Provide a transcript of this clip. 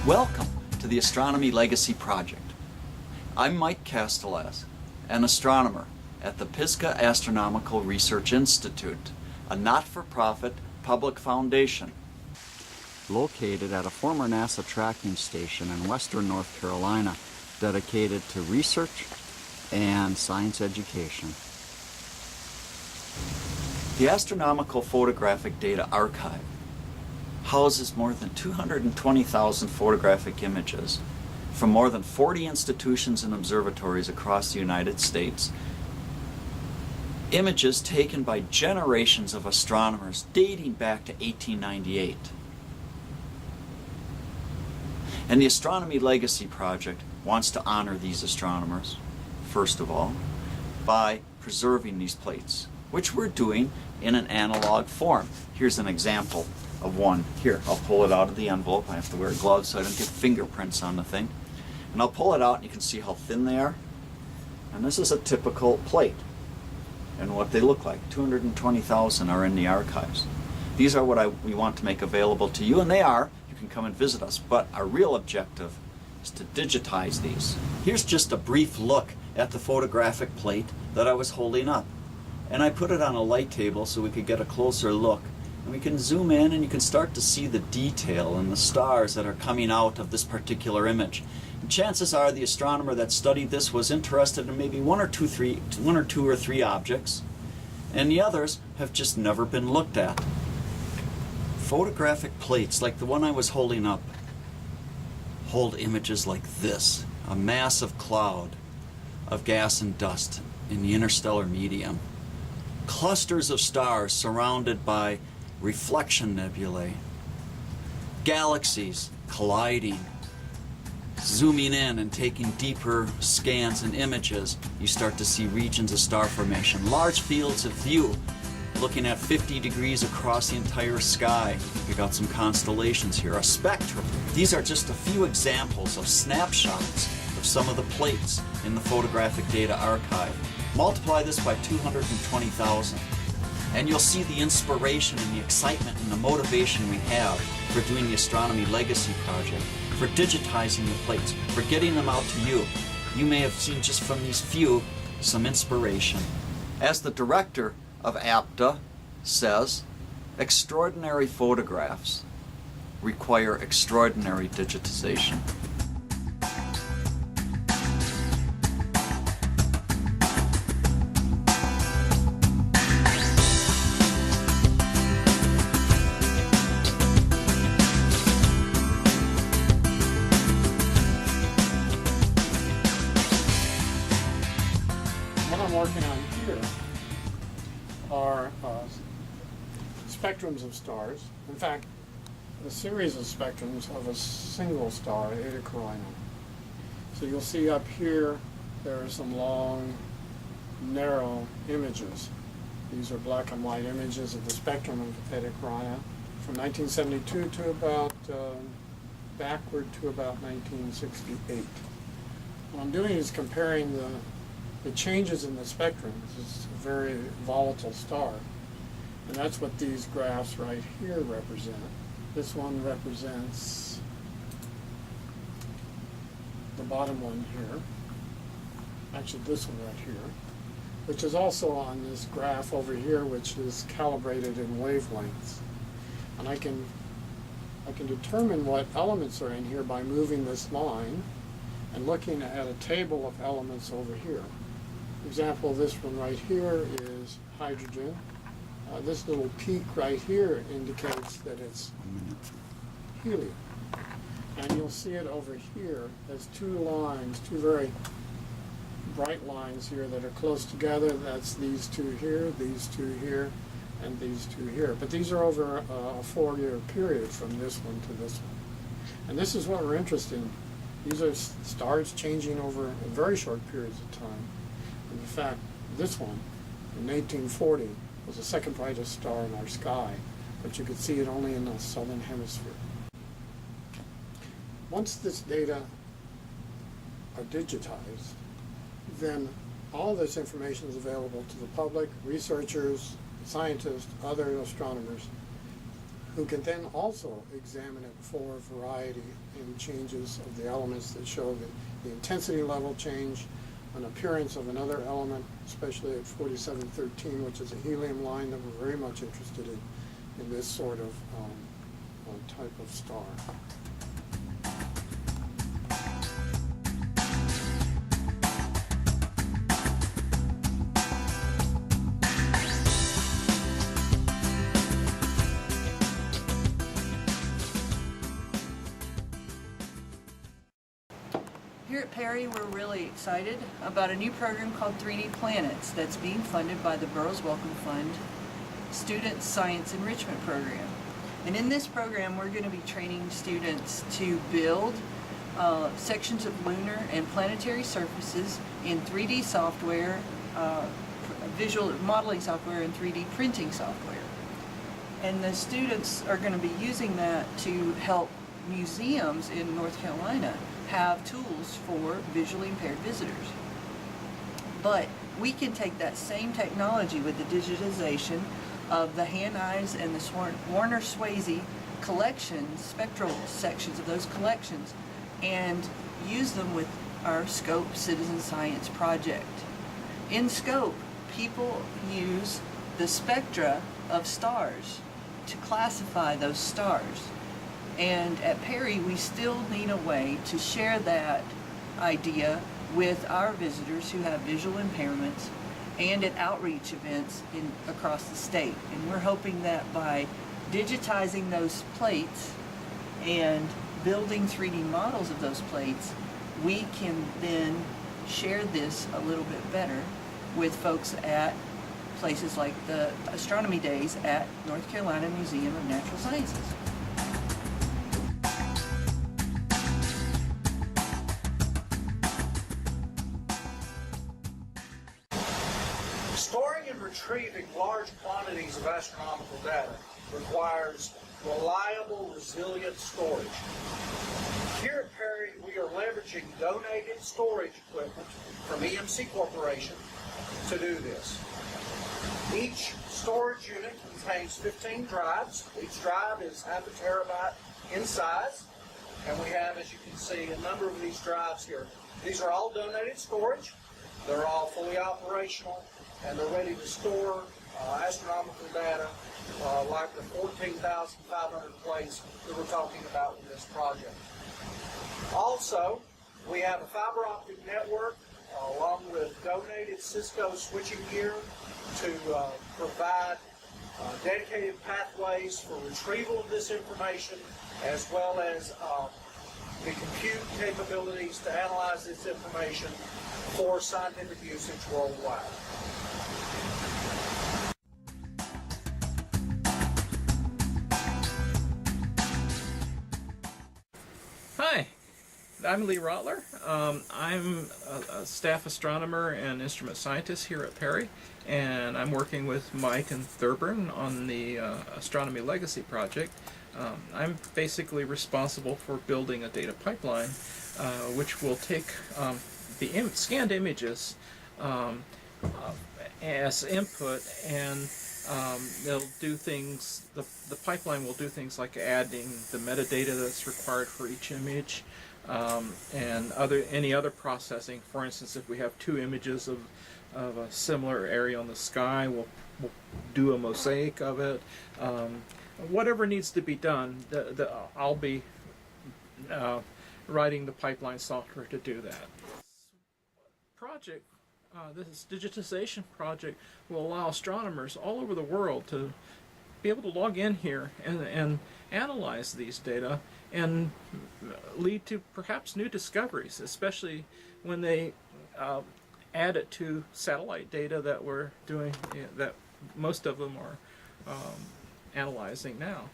Welcome to the Astronomy Legacy Project. I'm Mike Castellas, an astronomer at the Pisgah Astronomical Research Institute, a not-for-profit public foundation located at a former NASA tracking station in western North Carolina dedicated to research and science education. The Astronomical Photographic Data Archive houses more than 220,000 photographic images from more than 40 institutions and observatories across the United States. Images taken by generations of astronomers dating back to 1898. And the Astronomy Legacy Project wants to honor these astronomers, first of all, by preserving these plates, which we're doing in an analog form. Here's an example of one. Here, I'll pull it out of the envelope. I have to wear gloves so I don't get fingerprints on the thing. And I'll pull it out and you can see how thin they are. And this is a typical plate and what they look like. 220,000 are in the archives. These are what we want to make available to you, and they are. You can come and visit us, but our real objective is to digitize these. Here's just a brief look at the photographic plate that I was holding up. And I put it on a light table so we could get a closer look. And we can zoom in and you can start to see the detail and the stars that are coming out of this particular image. And chances are the astronomer that studied this was interested in maybe one or two or three objects, and the others have just never been looked at. Photographic plates like the one I was holding up hold images like this, a massive cloud of gas and dust in the interstellar medium. Clusters of stars surrounded by reflection nebulae, galaxies colliding. Zooming in and taking deeper scans and images, you start to see regions of star formation, large fields of view, looking at 50 degrees across the entire sky. We got some constellations here, a spectrum. These are just a few examples of snapshots of some of the plates in the Photographic Data Archive. Multiply this by 220,000, and you'll see the inspiration and the excitement and the motivation we have for doing the Astronomy Legacy Project, for digitizing the plates, for getting them out to you. You may have seen just from these few some inspiration. As the director of APDA says, extraordinary photographs require extraordinary digitization. What I'm working on here are spectrums of stars. In fact, a series of spectrums of a single star, Eta Carinae. So you'll see up here there are some long, narrow images. These are black and white images of the spectrum of Eta Carinae from 1972 to about backward to about 1968. What I'm doing is comparing the changes in the spectrum. This is a very volatile star, and that's what these graphs right here represent. This one represents the bottom one here, actually this one right here, which is also on this graph over here, which is calibrated in wavelengths. And I can determine what elements are in here by moving this line and looking at a table of elements over here. For example, this one right here is hydrogen. This little peak right here indicates that it's helium. And you'll see it over here as two lines, two very bright lines here that are close together. That's these two here, and these two here. But these are over a 4-year period from this one to this one. And this is what we're interested in. These are stars changing over very short periods of time. In fact, this one, in 1840, was the second brightest star in our sky, but you could see it only in the southern hemisphere. Once this data are digitized, then all this information is available to the public, researchers, scientists, other astronomers who can then also examine it for variety in changes of the elements that show the intensity level change, an appearance of another element, especially at 4713, which is a helium line that we're very much interested in this sort of type of star. Here at Perry, we're really excited about a new program called 3D Planets that's being funded by the Burroughs Wellcome Fund Student Science Enrichment Program. And in this program, we're going to be training students to build sections of lunar and planetary surfaces in 3D software, visual modeling software, and 3D printing software. And the students are going to be using that to help museums in North Carolina have tools for visually impaired visitors. But we can take that same technology with the digitization of the hand eyes and the Warner Swayze collections, spectral sections of those collections, and use them with our SCOPE Citizen Science project. In SCOPE, people use the spectra of stars to classify those stars. And at Perry, we still need a way to share that idea with our visitors who have visual impairments and at outreach events across the state. And we're hoping that by digitizing those plates and building 3D models of those plates, we can then share this a little bit better with folks at places like the Astronomy Days at North Carolina Museum of Natural Sciences. Storing and retrieving large quantities of astronomical data requires reliable, resilient storage. Here at Perry, we are leveraging donated storage equipment from EMC Corporation to do this. Each storage unit contains 15 drives. Each drive is half a terabyte in size, and we have, as you can see, a number of these drives here. These are all donated storage. They're all fully operational, and they're ready to store astronomical data like the 14,500 plates that we're talking about with this project. Also, we have a fiber optic network along with donated Cisco switching gear to provide dedicated pathways for retrieval of this information, as well as the compute capabilities to analyze this information for scientific usage worldwide. Hi, I'm Lee Rotler. I'm a staff astronomer and instrument scientist here at Perry, and I'm working with Mike and Thurburn on the Astronomy Legacy Project. I'm basically responsible for building a data pipeline which will take the scanned images as input, and they'll do things. The pipeline will do things like adding the metadata that's required for each image, and any other processing. For instance, if we have two images of a similar area on the sky, we'll do a mosaic of it. Whatever needs to be done, I'll be writing the pipeline software to do that. This digitization project will allow astronomers all over the world to be able to log in here and analyze these data and lead to perhaps new discoveries, especially when they add it to satellite data that we're doing, that most of them are analyzing now.